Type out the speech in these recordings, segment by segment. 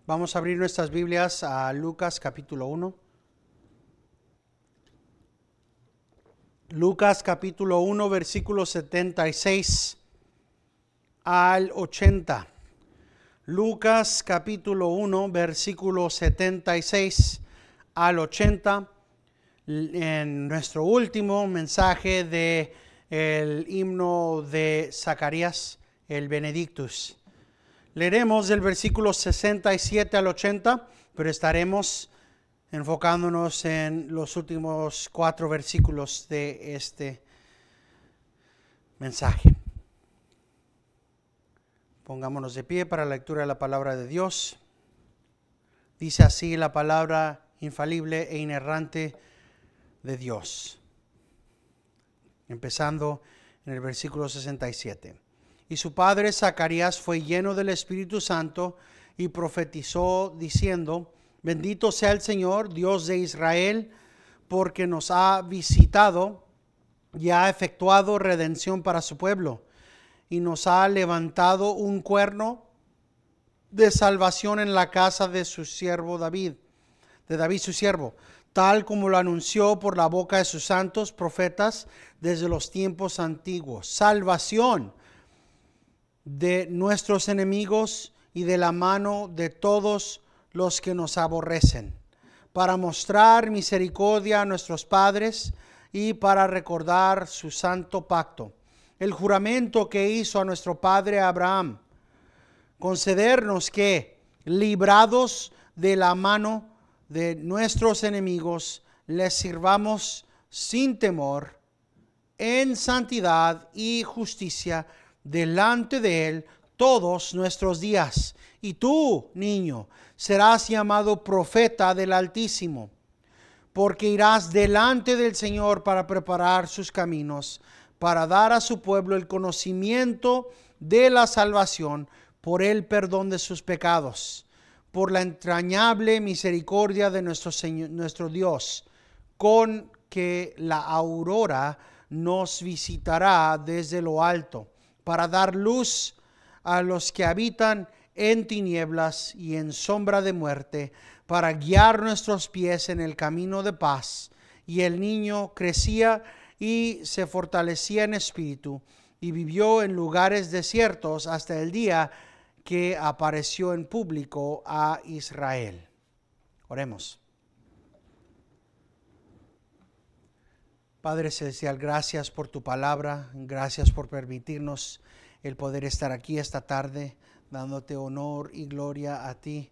Vamos a abrir nuestras Biblias a Lucas capítulo 1. Lucas capítulo 1, versículos 76 al 80. Lucas capítulo 1, versículo 76 al 80. En nuestro último mensaje de el himno de Zacarías, el Benedictus. Leeremos del versículo 67 al 80, pero estaremos enfocándonos en los últimos 4 versículos de este mensaje. Pongámonos de pie para la lectura de la palabra de Dios. Dice así la palabra infalible e inerrante de Dios. Empezando en el versículo 67. Y su padre Zacarías fue lleno del Espíritu Santo y profetizó diciendo: Bendito sea el Señor, Dios de Israel, porque nos ha visitado y ha efectuado redención para su pueblo, y nos ha levantado un cuerno de salvación en la casa de su siervo David, de David su siervo, tal como lo anunció por la boca de sus santos profetas desde los tiempos antiguos. Salvación de nuestros enemigos y de la mano de todos los que nos aborrecen, para mostrar misericordia a nuestros padres y para recordar su santo pacto, el juramento que hizo a nuestro padre Abraham, concedernos que, librados de la mano de nuestros enemigos, les sirvamos sin temor, en santidad y justicia delante de Él todos nuestros días. Y tú, niño, serás llamado profeta del Altísimo, porque irás delante del Señor para preparar sus caminos, para dar a su pueblo el conocimiento de la salvación por el perdón de sus pecados, por la entrañable misericordia de nuestro Dios, con que la aurora nos visitará desde lo alto, para dar luz a los que habitan en tinieblas y en sombra de muerte, para guiar nuestros pies en el camino de paz. Y el niño crecía y se fortalecía en espíritu, y vivió en lugares desiertos hasta el día que apareció en público a Israel. Oremos. Padre Celestial, gracias por tu palabra, gracias por permitirnos el poder estar aquí esta tarde, dándote honor y gloria a ti.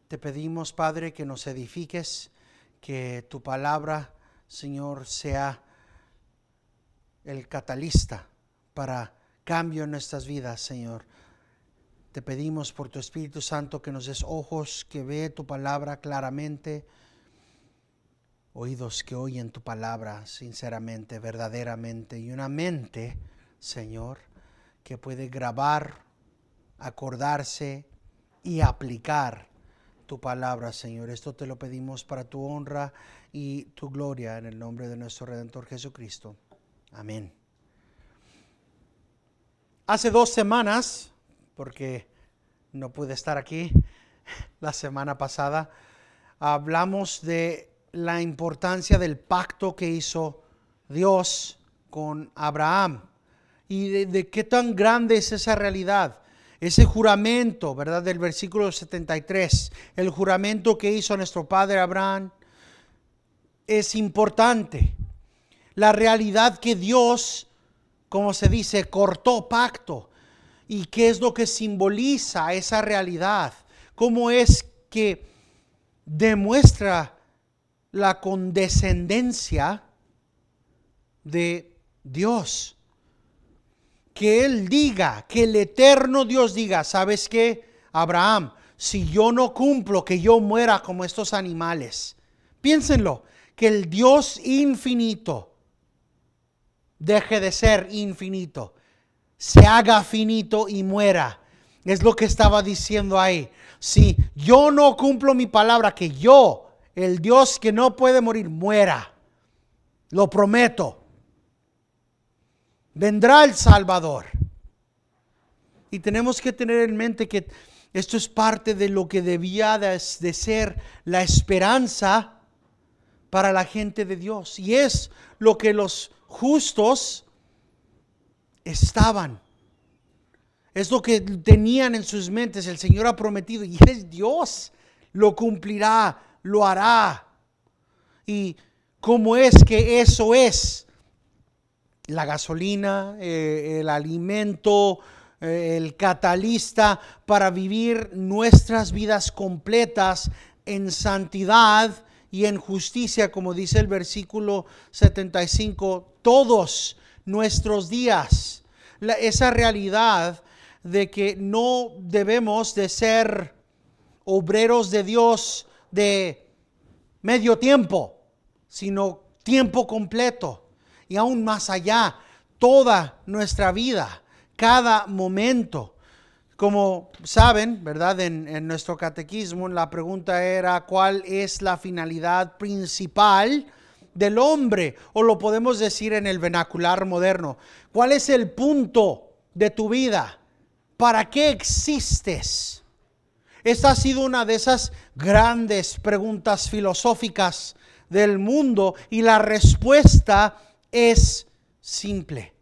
Te pedimos, Padre, que nos edifiques, que tu palabra, Señor, sea el catalista para cambio en nuestras vidas, Señor. Te pedimos por tu Espíritu Santo que nos des ojos que ve tu palabra claramente, oídos que oyen tu palabra sinceramente, verdaderamente, y una mente, Señor, que puede grabar, acordarse y aplicar tu palabra, Señor. Esto te lo pedimos para tu honra y tu gloria, en el nombre de nuestro Redentor Jesucristo. Amén. Hace 2 semanas, porque no pude estar aquí la semana pasada, hablamos de la importancia del pacto que hizo Dios con Abraham y de qué tan grande es esa realidad, ese juramento, ¿verdad? Del versículo 73, el juramento que hizo nuestro padre Abraham es importante. La realidad que Dios, como se dice, cortó pacto. ¿Y qué es lo que simboliza esa realidad? ¿Cómo es que demuestra la condescendencia de Dios? Que Él diga, que el eterno Dios diga: ¿sabes qué, Abraham? Si yo no cumplo, que yo muera como estos animales. Piénsenlo, que el Dios infinito deje de ser infinito, se haga finito y muera. Es lo que estaba diciendo ahí. Si yo no cumplo mi palabra, que yo, el Dios que no puede morir, muera. Lo prometo. Vendrá el Salvador. Y tenemos que tener en mente que Esto es parte de lo que debía de ser la esperanza para la gente de Dios. Y es lo que los justos estaban. Es lo que tenían en sus mentes. El Señor ha prometido y Él es Dios. Lo cumplirá, lo hará. Y cómo es que eso es la gasolina, el alimento, el catalista para vivir nuestras vidas completas en santidad y en justicia, como dice el versículo 75, todos nuestros días. Esa realidad de que no debemos de ser obreros de Dios de medio tiempo, sino tiempo completo. Y aún más allá, toda nuestra vida, cada momento. Como saben, ¿verdad? En nuestro catequismo la pregunta era ¿cuál es la finalidad principal del hombre? O lo podemos decir en el vernacular moderno, ¿cuál es el punto de tu vida? ¿Para qué existes? Esta ha sido una de esas grandes preguntas filosóficas del mundo y la respuesta es simple.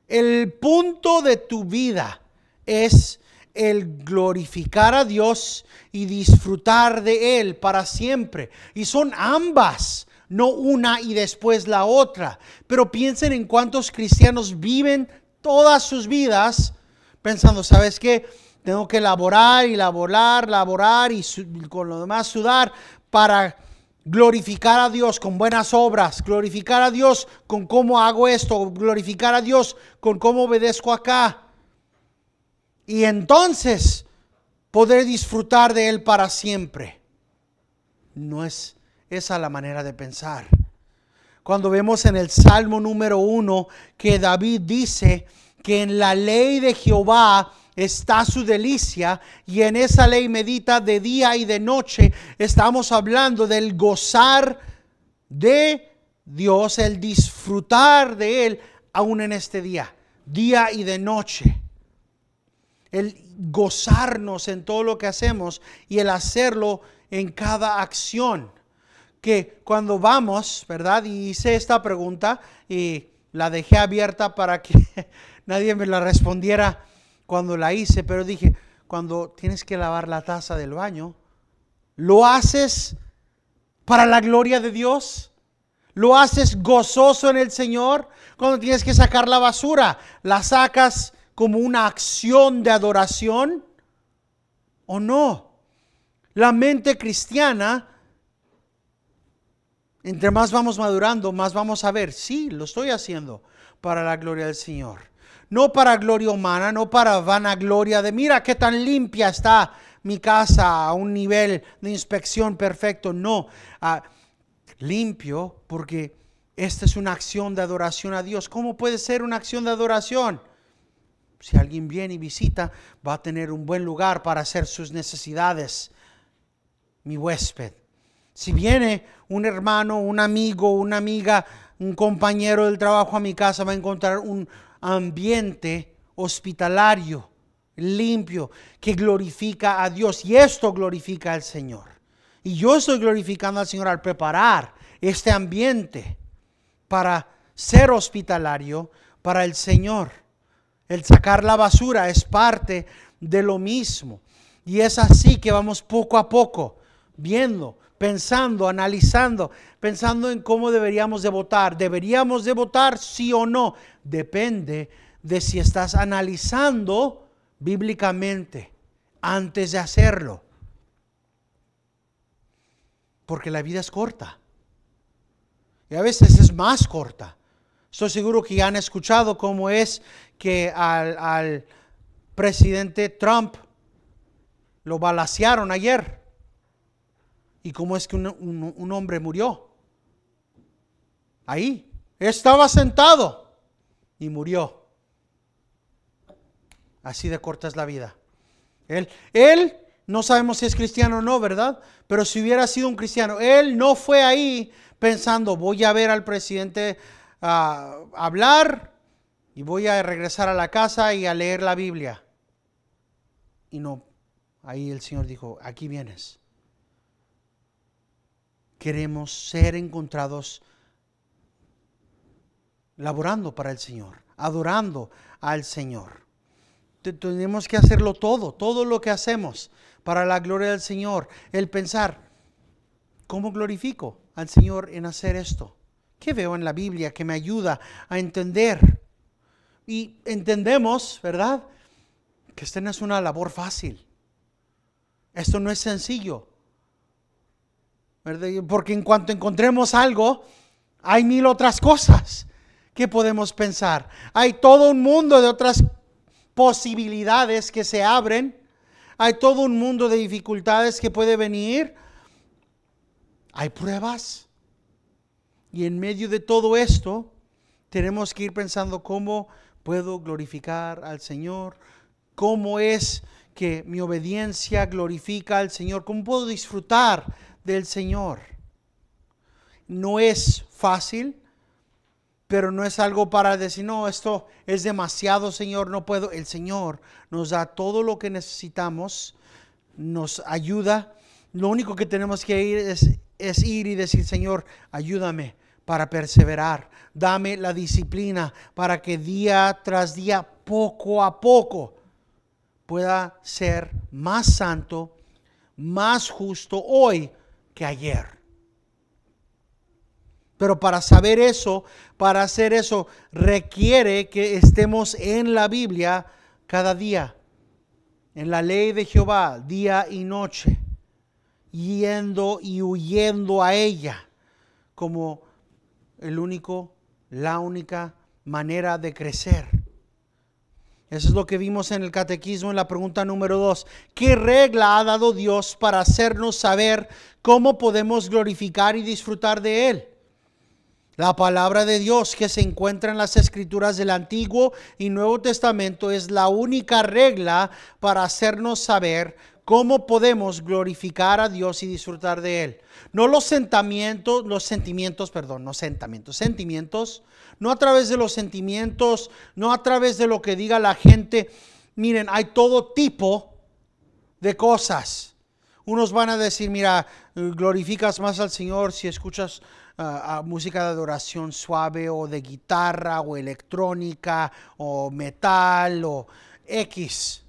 El punto de tu vida es el glorificar a Dios y disfrutar de Él para siempre. Y son ambas, no una y después la otra. Pero piensen en cuántos cristianos viven todas sus vidas pensando, ¿sabes qué? Tengo que laborar y con lo demás sudar para glorificar a Dios con buenas obras, glorificar a Dios con cómo hago esto, glorificar a Dios con cómo obedezco acá. Y entonces poder disfrutar de Él para siempre. No es esa la manera de pensar. Cuando vemos en el Salmo número 1 que David dice que en la ley de Jehová está su delicia y en esa ley medita de día y de noche, estamos hablando del gozar de Dios, el disfrutar de Él aún en este día y de noche. El gozarnos en todo lo que hacemos y el hacerlo en cada acción. Que cuando vamos, ¿verdad? Y hice esta pregunta y la dejé abierta para que nadie me la respondiera cuando la hice, pero dije, cuando tienes que lavar la taza del baño, ¿lo haces para la gloria de Dios? ¿Lo haces gozoso en el Señor? Cuando tienes que sacar la basura, ¿la sacas como una acción de adoración o no? La mente cristiana, entre más vamos madurando, más vamos a ver, sí, lo estoy haciendo para la gloria del Señor. No para gloria humana, no para vanagloria de mira qué tan limpia está mi casa a un nivel de inspección perfecto. No, limpio porque esta es una acción de adoración a Dios. ¿Cómo puede ser una acción de adoración? Si alguien viene y visita, va a tener un buen lugar para hacer sus necesidades, mi huésped. Si viene un hermano, un amigo, una amiga, un compañero del trabajo a mi casa, va a encontrar un ambiente hospitalario, limpio, que glorifica a Dios. Y esto glorifica al Señor. Y yo estoy glorificando al Señor al preparar este ambiente para ser hospitalario para el Señor. El sacar la basura es parte de lo mismo. Y es así que vamos poco a poco viendo, pensando, analizando, pensando en cómo deberíamos de votar. ¿Deberíamos de votar sí o no? Depende de si estás analizando bíblicamente antes de hacerlo. Porque la vida es corta. Y a veces es más corta. Estoy seguro que ya han escuchado cómo es que al presidente Trump lo balacearon ayer. Y cómo es que un hombre murió. Ahí. Estaba sentado y murió. Así de corta es la vida. Él no sabemos si es cristiano o no, ¿verdad? Pero si hubiera sido un cristiano, él no fue ahí pensando, voy a ver al presidente hablar y voy a regresar a la casa y a leer la Biblia. Y no ahí el Señor dijo, aquí vienes. Queremos ser encontrados laborando para el Señor, adorando al Señor. Tenemos que hacerlo todo lo que hacemos para la gloria del Señor. El pensar, ¿cómo glorifico al Señor en hacer esto? ¿Qué veo en la Biblia que me ayuda a entender? Y entendemos, ¿verdad?, que esta no es una labor fácil. Esto no es sencillo, ¿verdad? Porque en cuanto encontremos algo, hay mil otras cosas que podemos pensar. Hay todo un mundo de otras posibilidades que se abren. Hay todo un mundo de dificultades que puede venir. Hay pruebas. Y en medio de todo esto, tenemos que ir pensando cómo puedo glorificar al Señor, cómo es que mi obediencia glorifica al Señor, cómo puedo disfrutar del Señor. No es fácil, pero no es algo para decir, no, esto es demasiado, Señor, no puedo. El Señor nos da todo lo que necesitamos, nos ayuda. Lo único que tenemos que ir es ir y decir, Señor, ayúdame para perseverar. Dame la disciplina para que día tras día, poco a poco, pueda ser más santo, más justo hoy que ayer. Pero para saber eso, para hacer eso, requiere que estemos en la Biblia cada día, en la ley de Jehová, día y noche, yendo y huyendo a ella como la única manera de crecer. Eso es lo que vimos en el catequismo en la pregunta número 2. ¿Qué regla ha dado Dios para hacernos saber cómo podemos glorificar y disfrutar de Él? La palabra de Dios que se encuentra en las Escrituras del Antiguo y Nuevo Testamento es la única regla para hacernos saber cómo podemos glorificar a Dios y disfrutar de Él. No sentimientos, no a través de los sentimientos, no a través de lo que diga la gente. Miren, hay todo tipo de cosas. Unos van a decir, mira, glorificas más al Señor si escuchas música de adoración suave o de guitarra o electrónica o metal o X.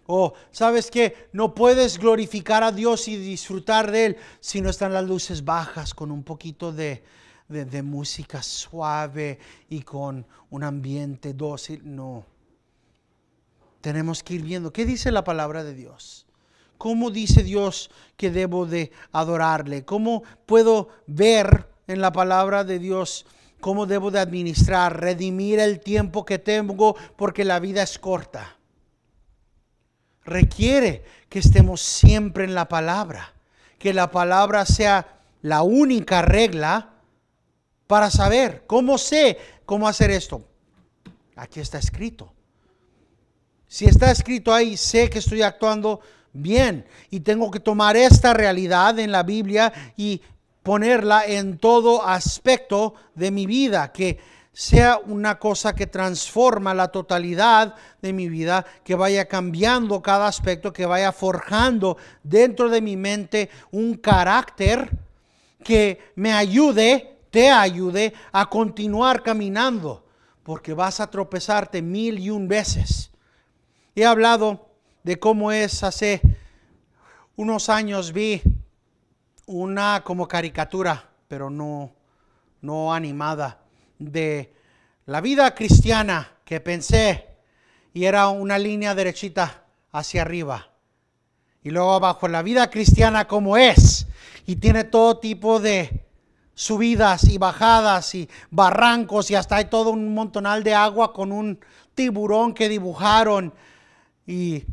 O ¿sabes qué? No puedes glorificar a Dios y disfrutar de Él si no están las luces bajas con un poquito de música suave y con un ambiente dócil. No. Tenemos que ir viendo. ¿Qué dice la palabra de Dios? ¿Cómo dice Dios que debo de adorarle? ¿Cómo puedo ver en la palabra de Dios cómo debo de administrar, redimir el tiempo que tengo porque la vida es corta? Requiere que estemos siempre en la palabra, que la palabra sea la única regla para saber cómo sé cómo hacer esto. Aquí está escrito. Si está escrito ahí, sé que estoy actuando bien y tengo que tomar esta realidad en la Biblia y ponerla en todo aspecto de mi vida, que sea una cosa que transforma la totalidad de mi vida, que vaya cambiando cada aspecto, que vaya forjando dentro de mi mente un carácter que me ayude, te ayude a continuar caminando, porque vas a tropezarte 1001 veces. He hablado de cómo es, hace unos años vi una como caricatura, pero no animada, de la vida cristiana que pensé, y era una línea derechita hacia arriba. Y luego abajo, la vida cristiana como es, y tiene todo tipo de subidas y bajadas y barrancos, y hasta hay todo un montonal de agua con un tiburón que dibujaron y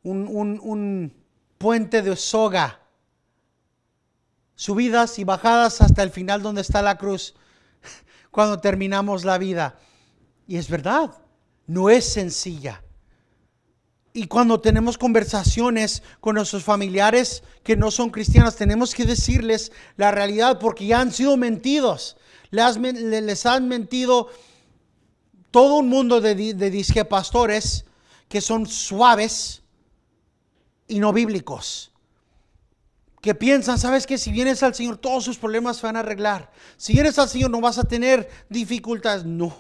un puente de soga. Subidas y bajadas hasta el final donde está la cruz, cuando terminamos la vida. Y es verdad, no es sencilla. Y cuando tenemos conversaciones con nuestros familiares que no son cristianos, tenemos que decirles la realidad, porque ya han sido mentidos. Les han mentido todo un mundo de disque pastores que son suaves, y no bíblicos. Que piensan, ¿sabes qué? Si vienes al Señor, todos sus problemas se van a arreglar. Si vienes al Señor, no vas a tener dificultades. No.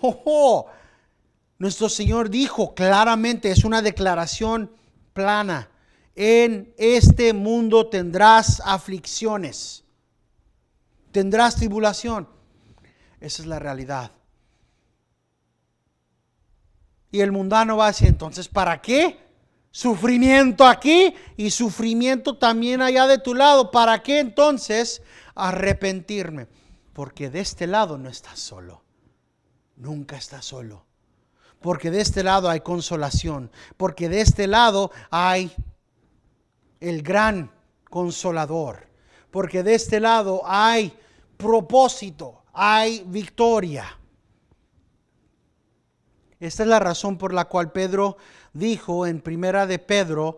Nuestro Señor dijo claramente, es una declaración plana: en este mundo tendrás aflicciones, tendrás tribulación. Esa es la realidad. Y el mundano va a decir, entonces, ¿para qué? Sufrimiento aquí y sufrimiento también allá de tu lado. ¿Para qué entonces arrepentirme? Porque de este lado no estás solo. Nunca estás solo. Porque de este lado hay consolación. Porque de este lado hay el gran consolador. Porque de este lado hay propósito, hay victoria. Esta es la razón por la cual Pedro dijo en Primera de Pedro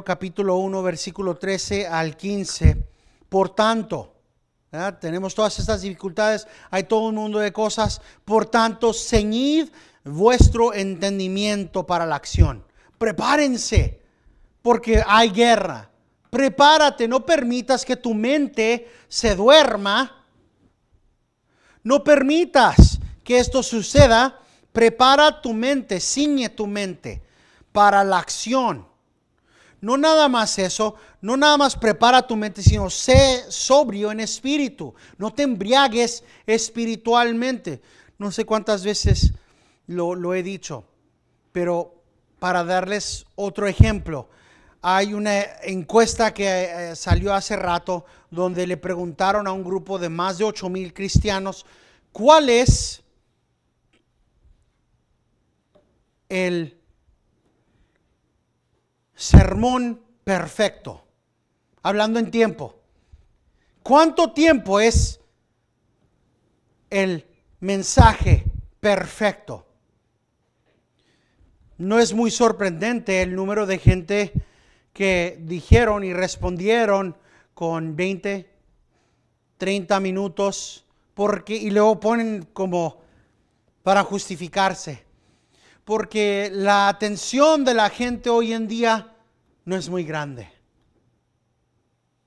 capítulo 1, versículo 13 al 15, por tanto, ¿verdad? Tenemos todas estas dificultades, hay todo un mundo de cosas, por tanto, ceñid vuestro entendimiento para la acción. Prepárense, porque hay guerra. Prepárate, no permitas que tu mente se duerma. No permitas que esto suceda. Prepara tu mente, ciñe tu mente para la acción. No nada más eso, no nada más prepara tu mente, sino sé sobrio en espíritu. No te embriagues espiritualmente. No sé cuántas veces lo he dicho, pero para darles otro ejemplo, hay una encuesta que salió hace rato donde le preguntaron a un grupo de más de 8,000 cristianos cuál es el sermón perfecto, hablando en tiempo. ¿Cuánto tiempo es el mensaje perfecto? No es muy sorprendente el número de gente que dijeron y respondieron con 20, 30 minutos, y luego ponen como para justificarse. Porque la atención de la gente hoy en día no es muy grande.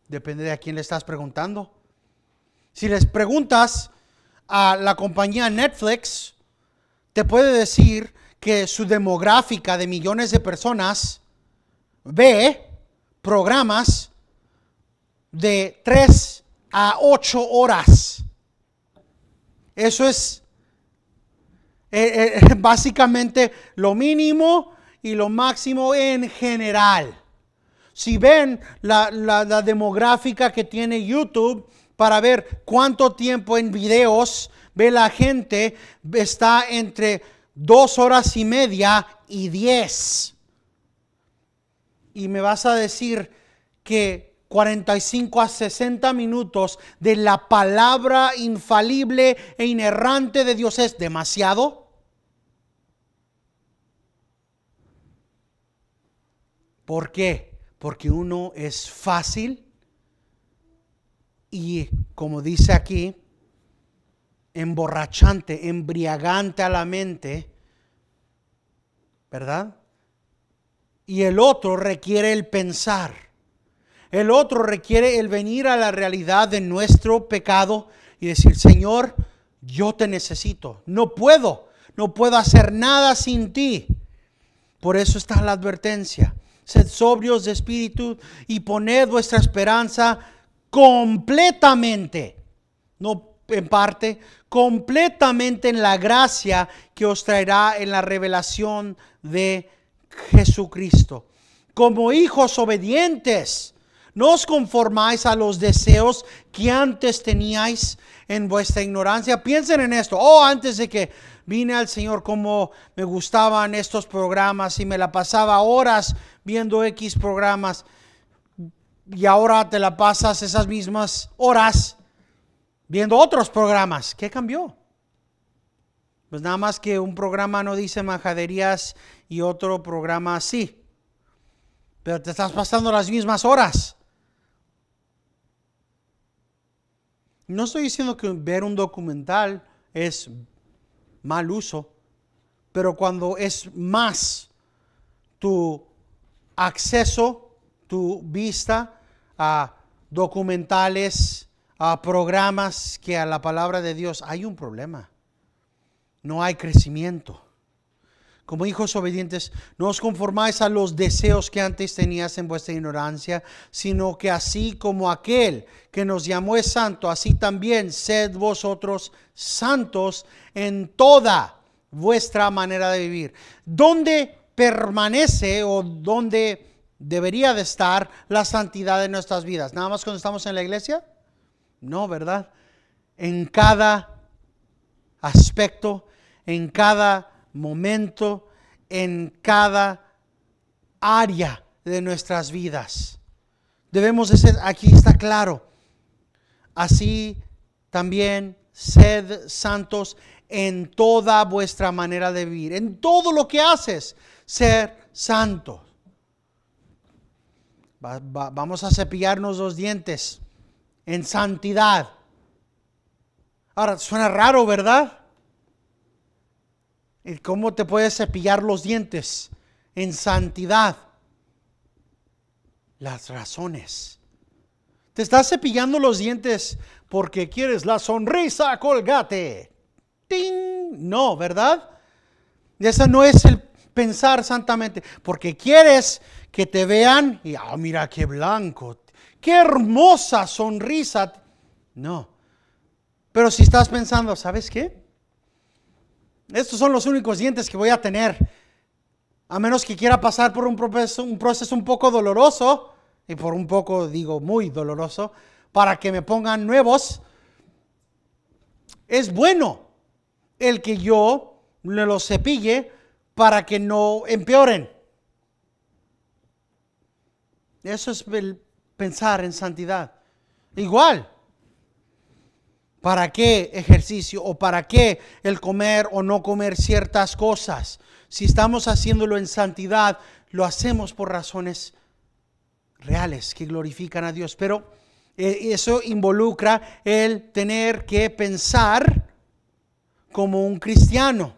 Depende de a quién le estás preguntando. Si les preguntas a la compañía Netflix, te puede decir que su demográfica de millones de personas ve programas de 3 a 8 horas. Eso es básicamente lo mínimo y lo máximo en general. Si ven la demográfica que tiene YouTube para ver cuánto tiempo en videos ve la gente, está entre 2 horas y media y 10. Y me vas a decir que 45 a 60 minutos de la palabra infalible e inerrante de Dios es demasiado. ¿Por qué? Porque uno es fácil y, como dice aquí, emborrachante, embriagante a la mente, ¿verdad? Y el otro requiere el pensar. El otro requiere el venir a la realidad de nuestro pecado y decir, Señor, yo te necesito. No puedo hacer nada sin ti. Por eso está la advertencia. Sed sobrios de espíritu y poned vuestra esperanza completamente, no en parte, completamente en la gracia que os traerá en la revelación de Jesucristo. Como hijos obedientes, no os conformáis a los deseos que antes teníais en vuestra ignorancia. Piensen en esto. Antes de que vine al Señor, como me gustaban estos programas y me la pasaba horas viendo X programas, y ahora te la pasas esas mismas horas viendo otros programas. ¿Qué cambió? Pues nada más que un programa no dice majaderías y otro programa sí, pero te estás pasando las mismas horas. No estoy diciendo que ver un documental es mal uso, pero cuando es más tu acceso tu vista a documentales, a programas que a la palabra de Dios, hay un problema. No hay crecimiento. Como hijos obedientes, no os conformáis a los deseos que antes tenías en vuestra ignorancia, sino que así como aquel que nos llamó es santo, así también sed vosotros santos en toda vuestra manera de vivir. ¿Dónde permanece o dónde debería de estar la santidad de nuestras vidas? ¿Nada más cuando estamos en la iglesia? No, ¿verdad? En cada aspecto, en cada momento, en cada área de nuestras vidas. Debemos de ser, aquí está claro, así también sed santos en toda vuestra manera de vivir, en todo lo que haces, ser santos. Vamos a cepillarnos los dientes en santidad. Ahora, suena raro, ¿verdad? ¿Cómo te puedes cepillar los dientes en santidad? Las razones. Te estás cepillando los dientes porque quieres la sonrisa Colgate. ¡Ting! No, ¿verdad? Ese no es el pensar santamente. Porque quieres que te vean y, mira qué blanco, qué hermosa sonrisa. No. Pero si estás pensando, ¿sabes qué? Estos son los únicos dientes que voy a tener. A menos que quiera pasar por un proceso un poco doloroso. Y por un poco digo muy doloroso. Para que me pongan nuevos. Es bueno el que yo me los cepille para que no empeoren. Eso es el pensar en santidad. Igual. ¿Para qué ejercicio o para qué el comer o no comer ciertas cosas? Si estamos haciéndolo en santidad, lo hacemos por razones reales que glorifican a Dios. Pero eso involucra el tener que pensar como un cristiano.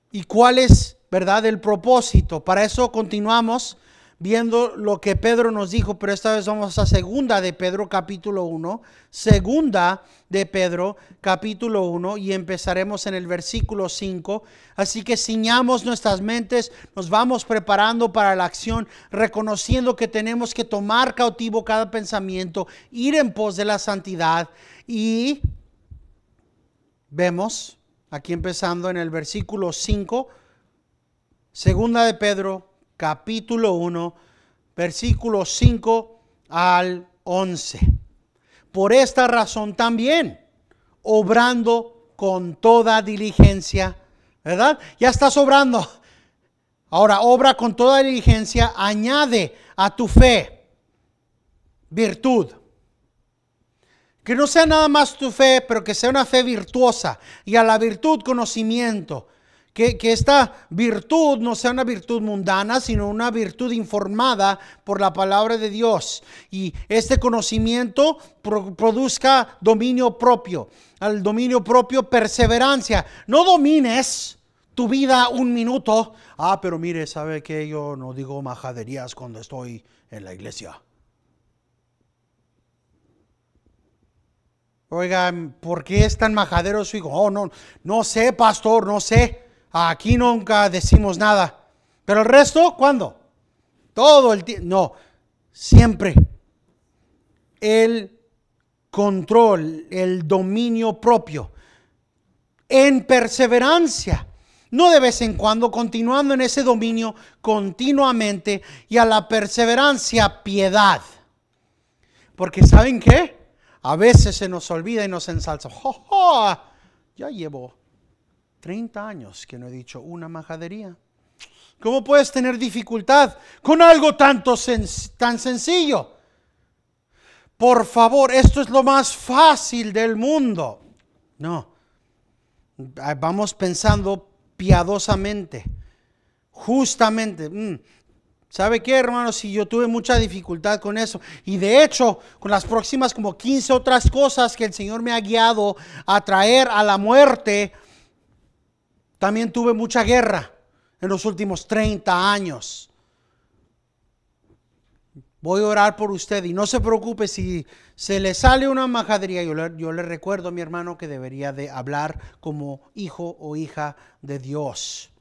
¿Y cuál es, verdad, el propósito? Para eso continuamos viendo lo que Pedro nos dijo, pero esta vez vamos a segunda de Pedro capítulo 1, segunda de Pedro capítulo 1 y empezaremos en el versículo 5. Así que ciñamos nuestras mentes, nos vamos preparando para la acción, reconociendo que tenemos que tomar cautivo cada pensamiento, ir en pos de la santidad y vemos aquí empezando en el versículo 5, segunda de Pedro capítulo 1, versículos 5 al 11. Por esta razón también, obrando con toda diligencia, ¿verdad? Ya estás obrando. Ahora, obra con toda diligencia, añade a tu fe virtud. Que no sea nada más tu fe, pero que sea una fe virtuosa. Y a la virtud, conocimiento. Que esta virtud no sea una virtud mundana, sino una virtud informada por la palabra de Dios. Y este conocimiento produzca dominio propio. Al dominio propio, perseverancia. No domines tu vida un minuto. Pero mire, ¿sabe qué? Yo no digo majaderías cuando estoy en la iglesia. Oigan, ¿por qué es tan majadero su hijo? No sé, pastor, no sé. Aquí nunca decimos nada. Pero el resto, ¿cuándo? Todo el tiempo. No, siempre. El control, el dominio propio. En perseverancia. No de vez en cuando, continuando en ese dominio continuamente. Y a la perseverancia, piedad. Porque ¿saben qué? A veces se nos olvida y nos ensalza. Ya llevo 30 años que no he dicho una majadería. ¿Cómo puedes tener dificultad con algo tan sencillo? Por favor, esto es lo más fácil del mundo. No. Vamos pensando piadosamente, justamente. ¿Sabe qué, hermanos? Si yo tuve mucha dificultad con eso. Y de hecho, con las próximas como 15 otras cosas que el Señor me ha guiado a traer a la muerte, también tuve mucha guerra en los últimos 30 años. Voy a orar por usted y no se preocupe si se le sale una majadería. Yo le recuerdo a mi hermano que debería de hablar como hijo o hija de Dios.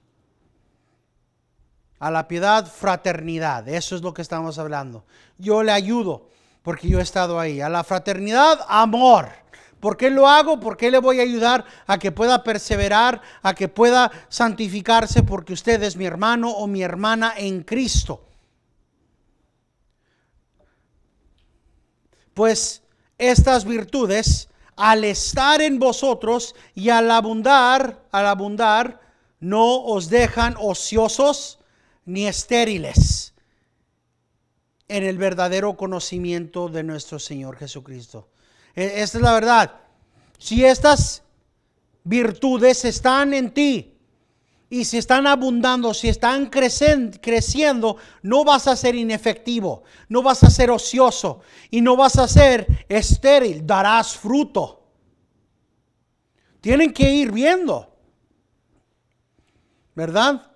A la piedad, fraternidad, eso es lo que estamos hablando. Yo le ayudo porque yo he estado ahí. A la fraternidad, amor. ¿Por qué lo hago? ¿Por qué le voy a ayudar a que pueda perseverar, a que pueda santificarse? Porque usted es mi hermano o mi hermana en Cristo. Pues estas virtudes, al estar en vosotros y al abundar, no os dejan ociosos ni estériles en el verdadero conocimiento de nuestro Señor Jesucristo. Esta es la verdad. Si estas virtudes están en ti y si están abundando, si están creciendo, no vas a ser inefectivo, no vas a ser ocioso y no vas a ser estéril, darás fruto. Tienen que ir viendo, ¿verdad?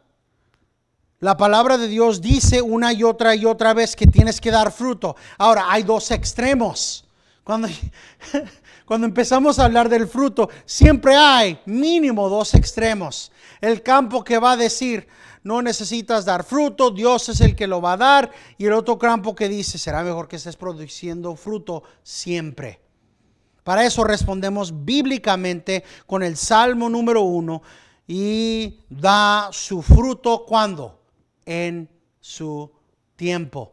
La palabra de Dios dice una y otra vez que tienes que dar fruto. Ahora, hay dos extremos. Cuando empezamos a hablar del fruto, siempre hay mínimo dos extremos. El campo que va a decir, no necesitas dar fruto, Dios es el que lo va a dar. Y el otro campo que dice, será mejor que estés produciendo fruto siempre. Para eso respondemos bíblicamente con el Salmo número 1. Y da su fruto, ¿cuándo? En su tiempo.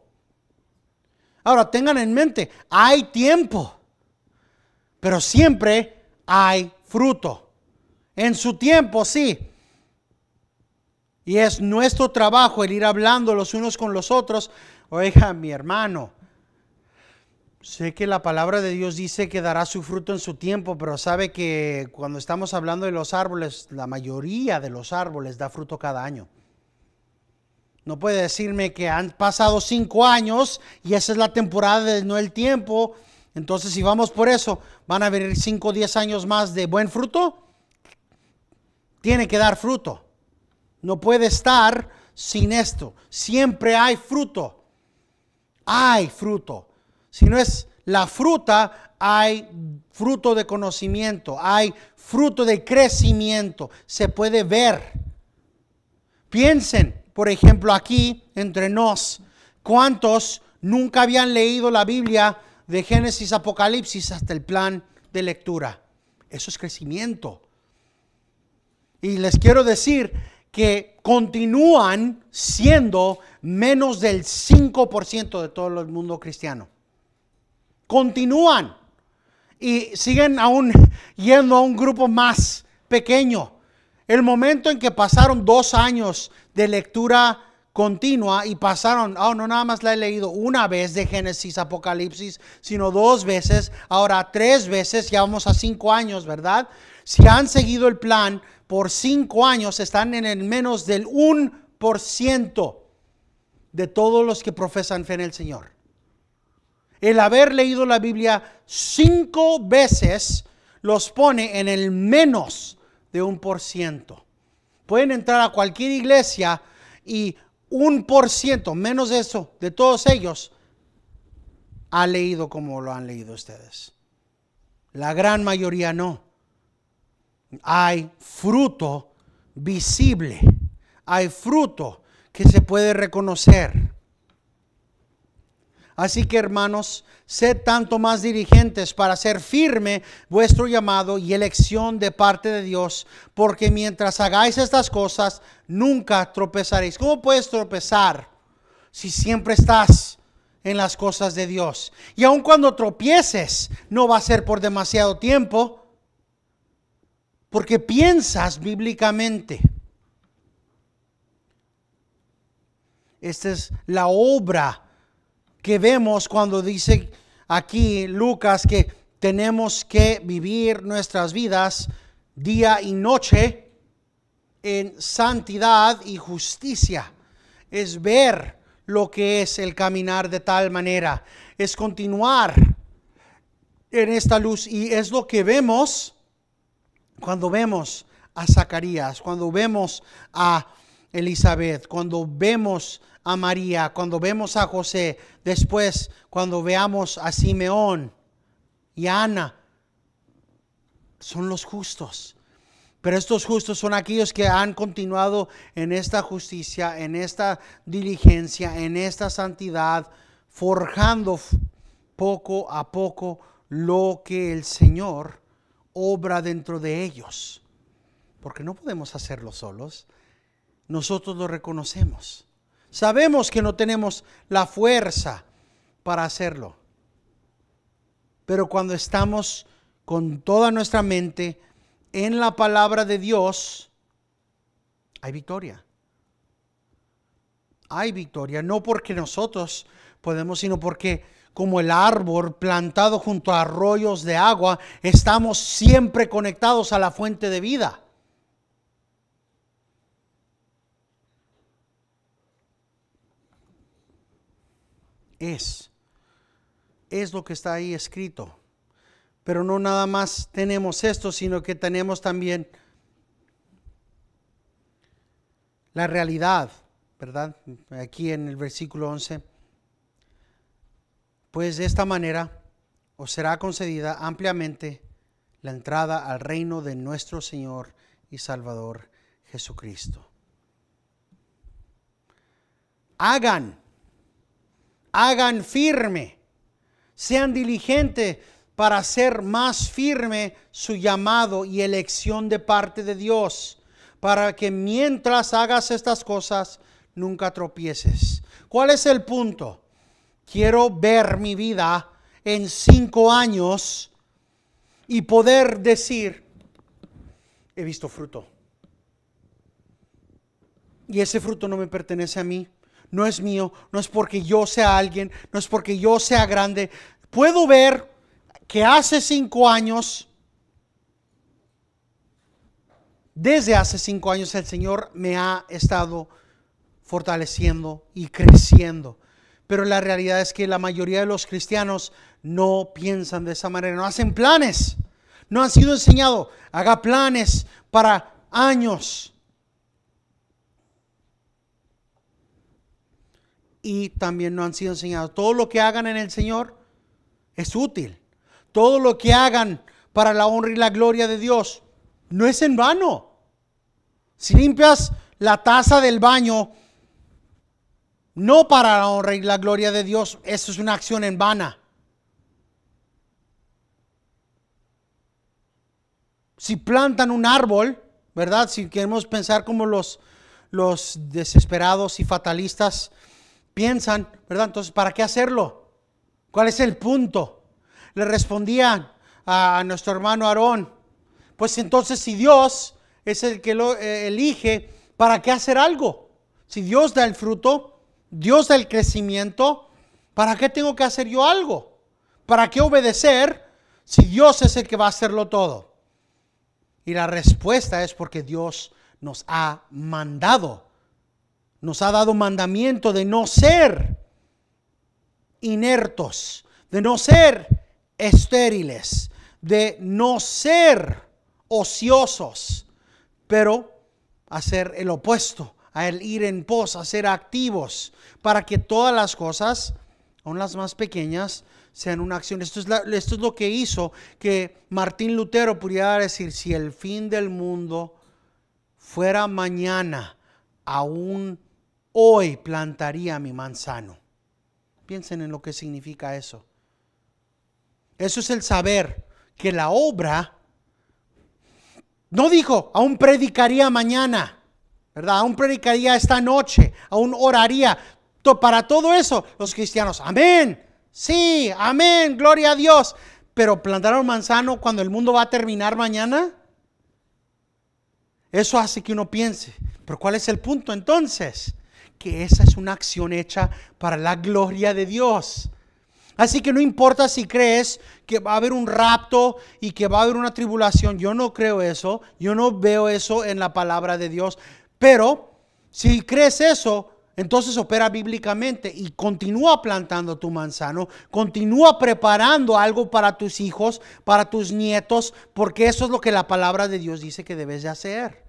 Ahora, tengan en mente, hay tiempo, pero siempre hay fruto. En su tiempo, sí. Y es nuestro trabajo el ir hablando los unos con los otros. Oiga, mi hermano, sé que la palabra de Dios dice que dará su fruto en su tiempo, pero sabe que cuando estamos hablando de los árboles, la mayoría de los árboles da fruto cada año. No puede decirme que han pasado 5 años y esa es la temporada, no el tiempo. Entonces, si vamos por eso, ¿van a venir 5 o 10 años más de buen fruto? Tiene que dar fruto. No puede estar sin esto. Siempre hay fruto. Hay fruto. Si no es la fruta, hay fruto de conocimiento. Hay fruto de crecimiento. Se puede ver. Piensen. Por ejemplo, aquí entre nos, ¿cuántos nunca habían leído la Biblia de Génesis, Apocalipsis hasta el plan de lectura? Eso es crecimiento. Y les quiero decir que continúan siendo menos del 5% de todo el mundo cristiano. Continúan y siguen aún yendo a un grupo más pequeño. El momento en que pasaron 2 años de lectura continua y pasaron, no nada más la he leído una vez de Génesis, Apocalipsis, sino 2 veces, ahora 3 veces, ya vamos a 5 años, ¿verdad? Si han seguido el plan por 5 años, están en el menos del 1% de todos los que profesan fe en el Señor. El haber leído la Biblia 5 veces los pone en el menos de 1%. Pueden entrar a cualquier iglesia y 1%, menos de eso, de todos ellos, ha leído como lo han leído ustedes. La gran mayoría no. Hay fruto visible. Hay fruto que se puede reconocer. Así que, hermanos, sed tanto más diligentes para hacer firme vuestro llamado y elección de parte de Dios, porque mientras hagáis estas cosas, nunca tropezaréis. ¿Cómo puedes tropezar si siempre estás en las cosas de Dios? Y aun cuando tropieces, no va a ser por demasiado tiempo, porque piensas bíblicamente. Esta es la obra que vemos cuando dice aquí Lucas que tenemos que vivir nuestras vidas día y noche en santidad y justicia. Es ver lo que es el caminar de tal manera. Es continuar en esta luz y es lo que vemos cuando vemos a Zacarías, cuando vemos a Elizabeth, cuando vemos a María, cuando vemos a José, después cuando veamos a Simeón y a Ana, son los justos. Pero estos justos son aquellos que han continuado en esta justicia, en esta diligencia, en esta santidad, forjando poco a poco lo que el Señor obra dentro de ellos. Porque no podemos hacerlo solos. Nosotros lo reconocemos. Sabemos que no tenemos la fuerza para hacerlo. Pero cuando estamos con toda nuestra mente en la palabra de Dios, hay victoria. Hay victoria, no porque nosotros podemos, sino porque como el árbol plantado junto a arroyos de agua, estamos siempre conectados a la fuente de vida. Es lo que está ahí escrito. Pero no nada más tenemos esto, sino que tenemos también la realidad, ¿verdad? Aquí en el versículo 11. Pues de esta manera os será concedida ampliamente la entrada al reino de nuestro Señor y Salvador Jesucristo. Hagan firme, sean diligentes para hacer más firme su llamado y elección de parte de Dios, para que mientras hagas estas cosas, nunca tropieces. ¿Cuál es el punto? Quiero ver mi vida en 5 años y poder decir, he visto fruto. Y ese fruto no me pertenece a mí, no es mío, no es porque yo sea alguien, no es porque yo sea grande. Puedo ver que hace 5 años, desde hace 5 años el Señor me ha estado fortaleciendo y creciendo. Pero la realidad es que la mayoría de los cristianos no piensan de esa manera, no hacen planes, no han sido enseñados, haga planes para años. Y también no han sido enseñados, todo lo que hagan en el Señor es útil. Todo lo que hagan para la honra y la gloria de Dios no es en vano. Si limpias la taza del baño, no para la honra y la gloria de Dios, eso es una acción en vana. Si plantan un árbol, ¿verdad? Si queremos pensar como los desesperados y fatalistas piensan, ¿verdad? Entonces, ¿para qué hacerlo? ¿Cuál es el punto? Le respondían a nuestro hermano Aarón, pues entonces si Dios es el que lo elige, ¿para qué hacer algo? Si Dios da el fruto, Dios da el crecimiento, ¿para qué tengo que hacer yo algo? ¿Para qué obedecer si Dios es el que va a hacerlo todo? Y la respuesta es porque Dios nos ha mandado, nos ha dado mandamiento de no ser inertos, de no ser estériles, de no ser ociosos, pero hacer el opuesto, a el ir en pos, a ser activos, para que todas las cosas, aun las más pequeñas, sean una acción. Esto es lo que hizo que Martín Lutero pudiera decir, si el fin del mundo fuera mañana, aún hoy plantaría mi manzano. Piensen en lo que significa eso. Eso es el saber que la obra, no dijo, aún predicaría mañana, ¿verdad? Aún predicaría esta noche, aún oraría. Para todo eso, los cristianos, amén, sí, amén, gloria a Dios. Pero plantar un manzano cuando el mundo va a terminar mañana, eso hace que uno piense, pero ¿cuál es el punto entonces? Que esa es una acción hecha para la gloria de Dios. Así que no importa si crees que va a haber un rapto y que va a haber una tribulación. Yo no creo eso. Yo no veo eso en la palabra de Dios. Pero si crees eso, entonces opera bíblicamente y continúa plantando tu manzano. Continúa preparando algo para tus hijos, para tus nietos, porque eso es lo que la palabra de Dios dice que debes de hacer.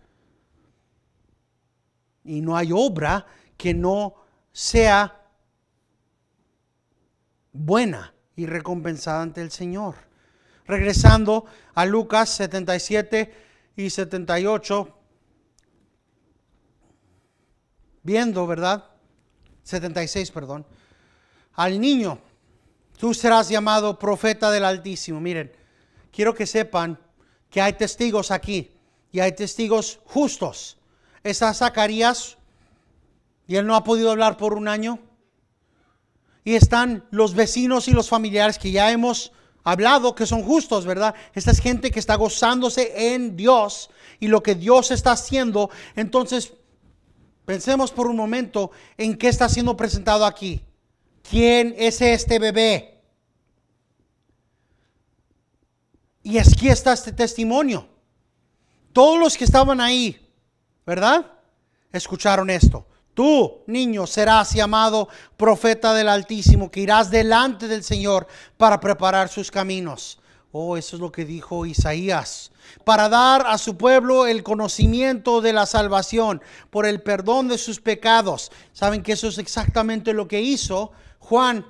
Y no hay obra que no sea buena y recompensada ante el Señor. Regresando a Lucas 77 y 78, viendo, ¿verdad? 76, perdón. Al niño, tú serás llamado profeta del Altísimo. Miren, quiero que sepan que hay testigos aquí y hay testigos justos. Está Zacarías y él no ha podido hablar por un año. Y están los vecinos y los familiares que ya hemos hablado que son justos, ¿verdad? Esta es gente que está gozándose en Dios y lo que Dios está haciendo. Entonces, pensemos por un momento en qué está siendo presentado aquí. ¿Quién es este bebé? Y aquí está este testimonio. Todos los que estaban ahí, ¿verdad? Escucharon esto. Tú, niño, serás llamado profeta del Altísimo, que irás delante del Señor para preparar sus caminos. Oh, eso es lo que dijo Isaías. Para dar a su pueblo el conocimiento de la salvación por el perdón de sus pecados. ¿Saben que eso es exactamente lo que hizo Juan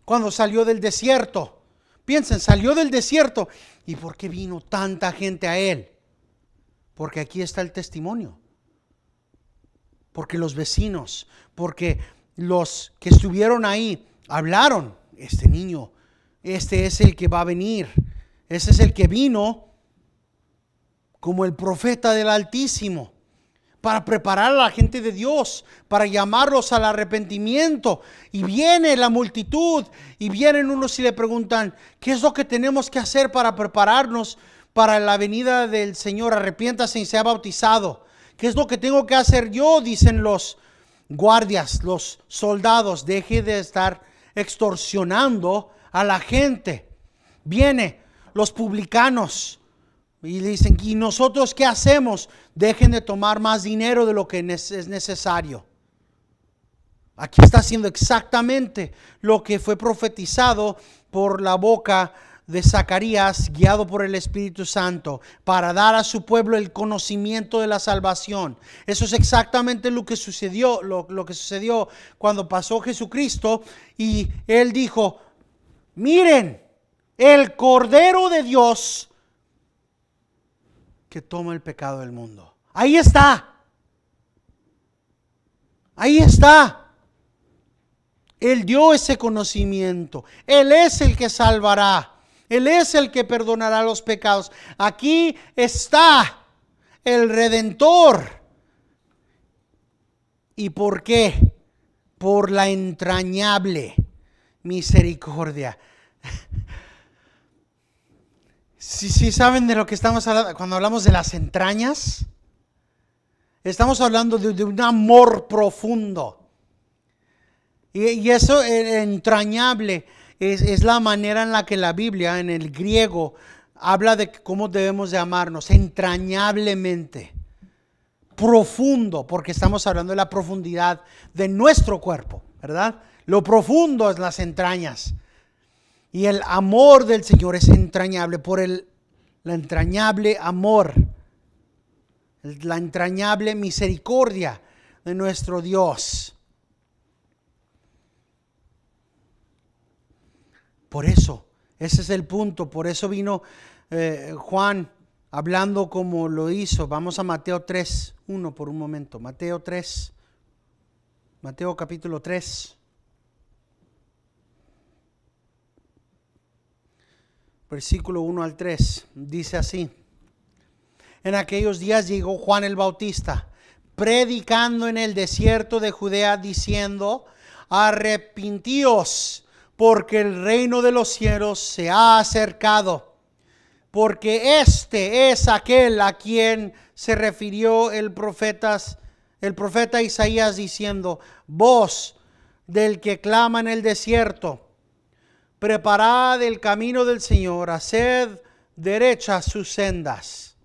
cuando salió del desierto? Piensen, salió del desierto. ¿Y por qué vino tanta gente a él? Porque aquí está el testimonio. Porque los vecinos, porque los que estuvieron ahí hablaron. Este niño, este es el que va a venir. Ese es el que vino como el profeta del Altísimo para preparar a la gente de Dios, para llamarlos al arrepentimiento. Y viene la multitud y vienen unos y le preguntan, ¿qué es lo que tenemos que hacer para prepararnos para la venida del Señor? Arrepiéntase y sea bautizado. ¿Qué es lo que tengo que hacer yo? Dicen los guardias, los soldados. Deje de estar extorsionando a la gente. Viene los publicanos y dicen, ¿y nosotros qué hacemos? Dejen de tomar más dinero de lo que es necesario. Aquí está haciendo exactamente lo que fue profetizado por la boca de Zacarías, guiado por el Espíritu Santo, para dar a su pueblo el conocimiento de la salvación. Eso es exactamente lo que sucedió, lo que sucedió cuando pasó Jesucristo y él dijo, miren, el Cordero de Dios que toma el pecado del mundo. Ahí está. Ahí está. Él dio ese conocimiento. Él es el que salvará. Él es el que perdonará los pecados. Aquí está el Redentor. ¿Y por qué? Por la entrañable misericordia. Si saben de lo que estamos hablando, cuando hablamos de las entrañas, estamos hablando de un amor profundo. Y eso entrañable es la manera en la que la Biblia en el griego habla de cómo debemos de amarnos, entrañablemente, profundo, porque estamos hablando de la profundidad de nuestro cuerpo, ¿verdad? Lo profundo es las entrañas. Y el amor del Señor es entrañable por la entrañable amor, la entrañable misericordia de nuestro Dios. Por eso, ese es el punto, por eso vino Juan hablando como lo hizo. Vamos a Mateo 3:1 por un momento. Mateo capítulo 3. Versículo 1 al 3, dice así. En aquellos días llegó Juan el Bautista, predicando en el desierto de Judea, diciendo, arrepentíos, porque el reino de los cielos se ha acercado. Porque este es aquel a quien se refirió el profeta Isaías diciendo, voz del que clama en el desierto, preparad el camino del Señor, haced derechas sus sendas.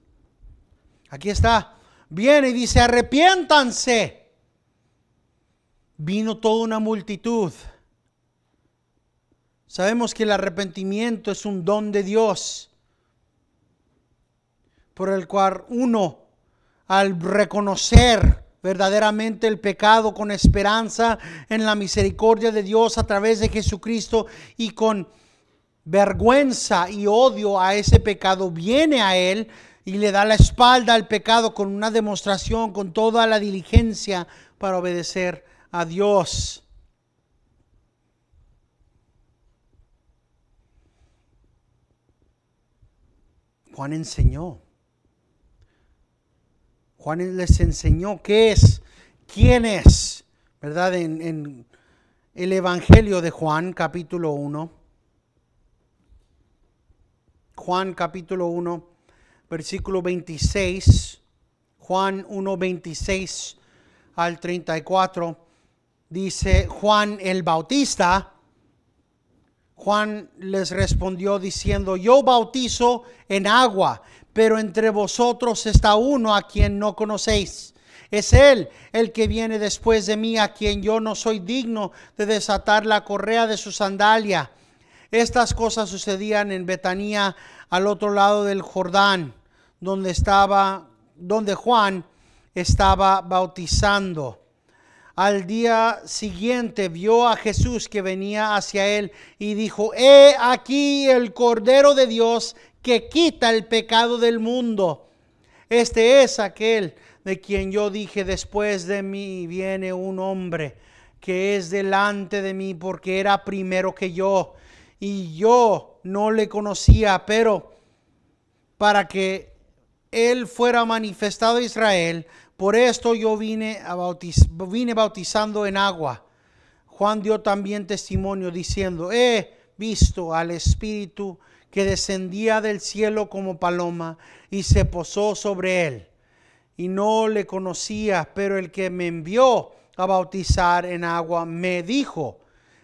Aquí está. Viene y dice, arrepiéntanse. Vino toda una multitud. Sabemos que el arrepentimiento es un don de Dios, por el cual uno, al reconocer verdaderamente el pecado con esperanza en la misericordia de Dios a través de Jesucristo, y con vergüenza y odio a ese pecado viene a Él y le da la espalda al pecado con una demostración, con toda la diligencia para obedecer a Dios. Juan enseñó. Juan les enseñó qué es, quién es, ¿verdad? En el Evangelio de Juan, capítulo 1. Juan, capítulo 1, versículo 26. Juan 1, 26 al 34. Dice Juan el Bautista. Juan les respondió diciendo: yo bautizo en agua, pero entre vosotros está uno a quien no conocéis. Es Él el que viene después de mí, a quien yo no soy digno de desatar la correa de su sandalia. Estas cosas sucedían en Betanía, al otro lado del Jordán, donde Juan estaba bautizando. Al día siguiente vio a Jesús que venía hacia él y dijo: he aquí el Cordero de Dios que quita el pecado del mundo. Este es aquel de quien yo dije: después de mí viene un hombre que es delante de mí, porque era primero que yo, y yo no le conocía, pero para que él fuera manifestado a Israel, por esto yo vine bautizando en agua. Juan dio también testimonio diciendo: he visto al Espíritu que descendía del cielo como paloma y se posó sobre él. Y no le conocía, pero el que me envió a bautizar en agua me dijo: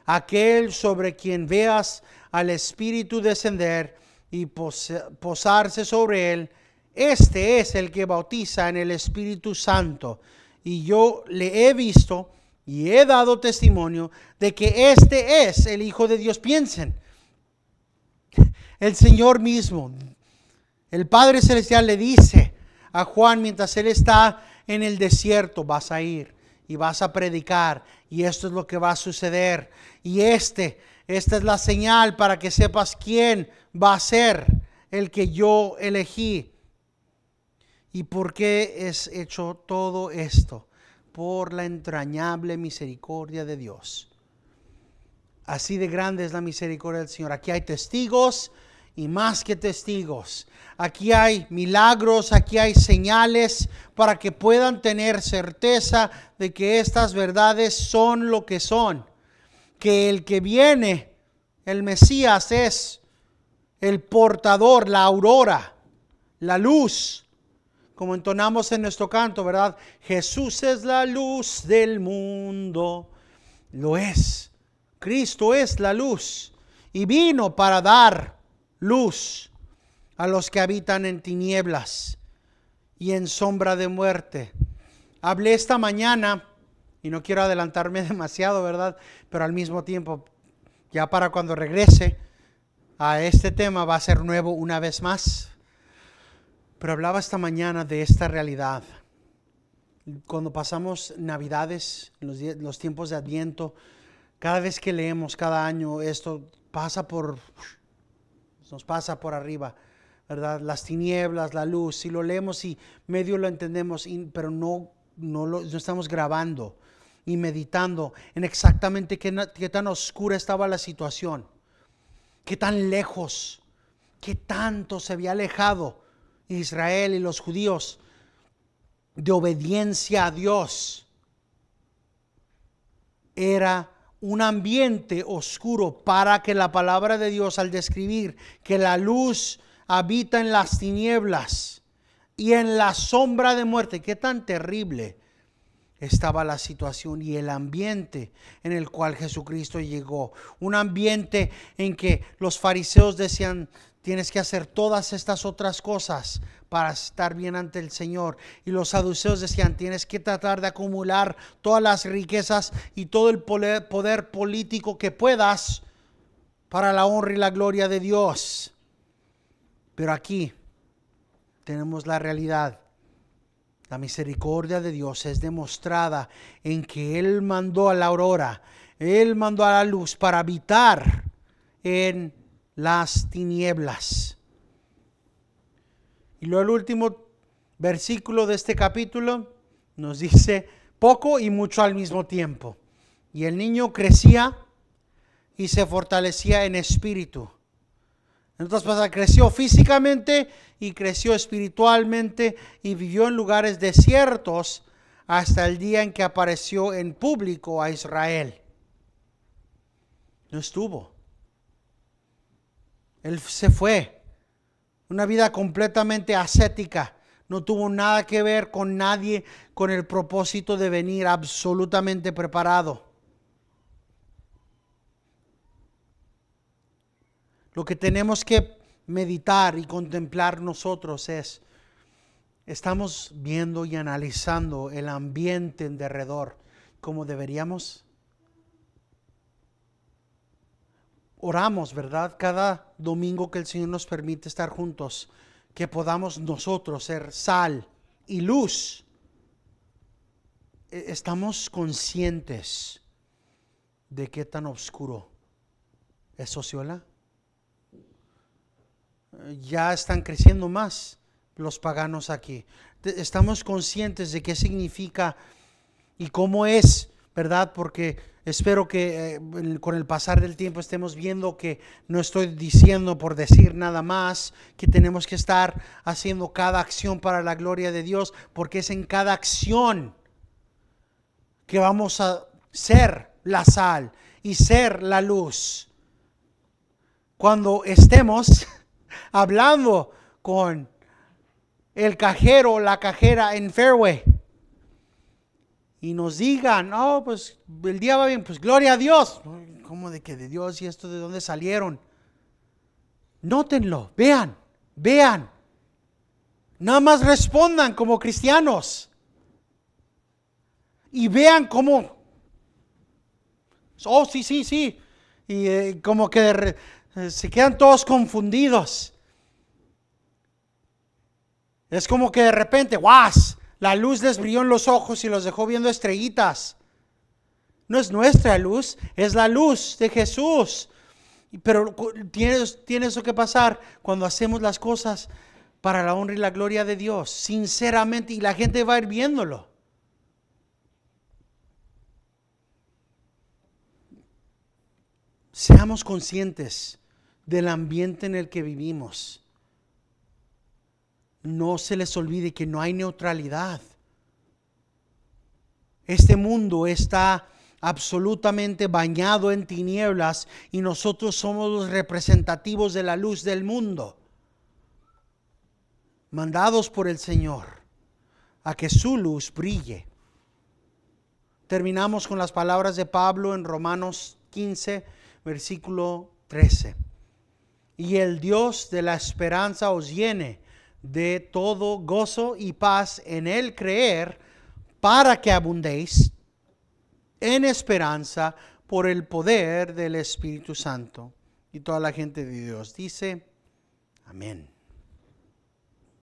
aquel sobre quien veas al Espíritu descender y posarse sobre él, este es el que bautiza en el Espíritu Santo. Y yo le he visto y he dado testimonio de que este es el Hijo de Dios. Piensen, el Señor mismo, el Padre Celestial, le dice a Juan mientras él está en el desierto: vas a ir y vas a predicar, y esto es lo que va a suceder, y esta es la señal para que sepas quién va a ser el que yo elegí. ¿Y por qué es hecho todo esto? Por la entrañable misericordia de Dios. Así de grande es la misericordia del Señor. Aquí hay testigos y más que testigos. Aquí hay milagros, aquí hay señales para que puedan tener certeza de que estas verdades son lo que son. Que el que viene, el Mesías, es el portador, la aurora, la luz. Como entonamos en nuestro canto, ¿verdad? Jesús es la luz del mundo. Lo es. Cristo es la luz y vino para dar luz a los que habitan en tinieblas y en sombra de muerte. Hablé esta mañana, y no quiero adelantarme demasiado, ¿verdad? Pero al mismo tiempo, ya para cuando regrese a este tema va a ser nuevo una vez más. Pero hablaba esta mañana de esta realidad. Cuando pasamos Navidades, los tiempos de Adviento, cada vez que leemos cada año, esto nos pasa por arriba, ¿verdad? Las tinieblas, la luz, si lo leemos y medio lo entendemos, pero no estamos grabando y meditando en exactamente qué tan oscura estaba la situación, qué tan lejos, qué tanto se había alejado Israel y los judíos de obediencia a Dios. Era un ambiente oscuro para que la palabra de Dios, al describir que la luz habita en las tinieblas y en la sombra de muerte, qué tan terrible estaba la situación y el ambiente en el cual Jesucristo llegó. Un ambiente en que los fariseos decían: tienes que hacer todas estas otras cosas para estar bien ante el Señor. Y los saduceos decían: tienes que tratar de acumular todas las riquezas y todo el poder político que puedas para la honra y la gloria de Dios. Pero aquí tenemos la realidad. La misericordia de Dios es demostrada en que Él mandó a la aurora, Él mandó a la luz para habitar en las tinieblas. Y luego el último versículo de este capítulo nos dice poco y mucho al mismo tiempo. Y el niño crecía y se fortalecía en espíritu. En otras palabras, creció físicamente y creció espiritualmente y vivió en lugares desiertos hasta el día en que apareció en público a Israel. No estuvo. Él se fue. Una vida completamente ascética. No tuvo nada que ver con nadie con el propósito de venir absolutamente preparado. Lo que tenemos que meditar y contemplar nosotros es, ¿estamos viendo y analizando el ambiente en derredor como deberíamos? Oramos, ¿verdad? Cada domingo que el Señor nos permite estar juntos, que podamos nosotros ser sal y luz. ¿Estamos conscientes de qué tan oscuro es Osceola? Ya están creciendo más los paganos aquí. Estamos conscientes de qué significa y cómo es, ¿verdad? Porque espero que con el pasar del tiempo estemos viendo que no estoy diciendo por decir nada más, que tenemos que estar haciendo cada acción para la gloria de Dios, porque es en cada acción que vamos a ser la sal y ser la luz. Cuando estemos hablando con el cajero o la cajera en Fairway y nos digan, oh, pues el día va bien, pues gloria a Dios. ¿Cómo de que de Dios y esto de dónde salieron? Nótenlo, vean. Nada más respondan como cristianos y vean cómo, oh, sí, y como que se quedan todos confundidos. Es como que de repente, ¡guas! La luz les brilló en los ojos y los dejó viendo estrellitas. No es nuestra luz, es la luz de Jesús. Pero tiene eso que pasar cuando hacemos las cosas para la honra y la gloria de Dios, sinceramente, y la gente va a ir viéndolo. Seamos conscientes del ambiente en el que vivimos. No se les olvide que no hay neutralidad. Este mundo está absolutamente bañado en tinieblas y nosotros somos los representativos de la luz del mundo, mandados por el Señor a que su luz brille. Terminamos con las palabras de Pablo en Romanos 15, versículo 13. Y el Dios de la esperanza os llene de todo gozo y paz en el creer, para que abundéis en esperanza por el poder del Espíritu Santo. Y toda la gente de Dios dice, amén.